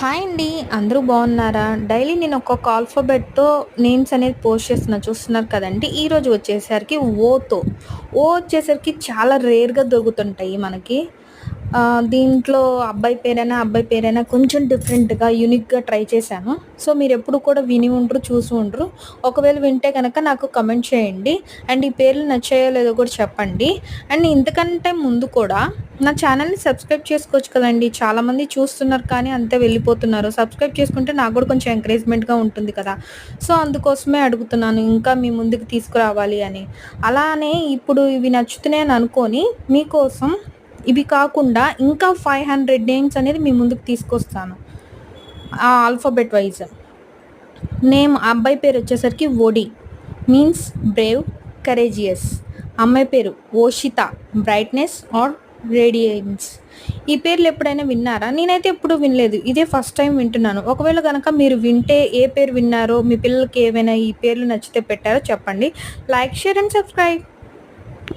Hi అండి. అందరూ బాగున్నారా? డైలీ నేను ఒక్కొక్క ఆల్ఫాబెట్‌తో నేమ్స్ అనేది పోస్ట్ చేస్తున్నా చూస్తున్నారు కదండీ! ఈరోజు వచ్చేసరికి ఓతో. ఓ వచ్చేసరికి చాలా రేర్‌గా దొరుకుతుంటాయి మనకి. దీంట్లో అబ్బాయి పేరైనా కొంచెం డిఫరెంట్‌గా, యూనిక్‌గా ట్రై చేశాను. సో, మీరెప్పుడు కూడా విని ఉండరు, చూసి ఉండరు. ఒకవేళ వింటే గనక నాకు కమెంట్ చేయండి. అండ్ ఈ పేర్లు నచ్చాయో లేదో కూడా చెప్పండి. అండ్ ఇంతకంటే ముందు కూడా నా ఛానల్‌ని సబ్స్క్రైబ్ చేసుకోవచ్చు కదండీ! చాలామంది చూస్తున్నారు కానీ అంతే వెళ్ళిపోతున్నారు. సబ్స్క్రైబ్ చేసుకుంటే నాకు గూడా కొంచెం ఎంకరేజ్‌మెంట్‌గా ఉంటుంది కదా! సో, అందుకోసమే అడుగుతున్నాను. ఇంకా మీ ముందుకు తీసుకురావాలి అని. అలానే ఇప్పుడు ఇవి నచ్చుతున్నాయి అని అనుకోని మీకోసం ఇవి కాకుండా ఇంకా 500 నేమ్స్ అనేది మీ ముందుకు తీసుకొస్తాను. Alphabet wise. అబ్బాయి పేరొచ్చేసరికి వోడి. Means brave, courageous. అమ్మాయి పేరు ఓషిత. Brightness are radians. ఈ పేర్లు ఎప్పుడైనా విన్నారా? నేనైతే ఎప్పుడు వినలేదు. ఇదే ఫస్ట్ టైమ్ వింటున్నాను. ఒకవేళ గనక మీరు వింటే ఏ పేరు విన్నారో, మీ పిల్లలకి ఏవైనా ఈ పేర్లు నచ్చితే పెట్టారో చెప్పండి. Like, share and subscribe.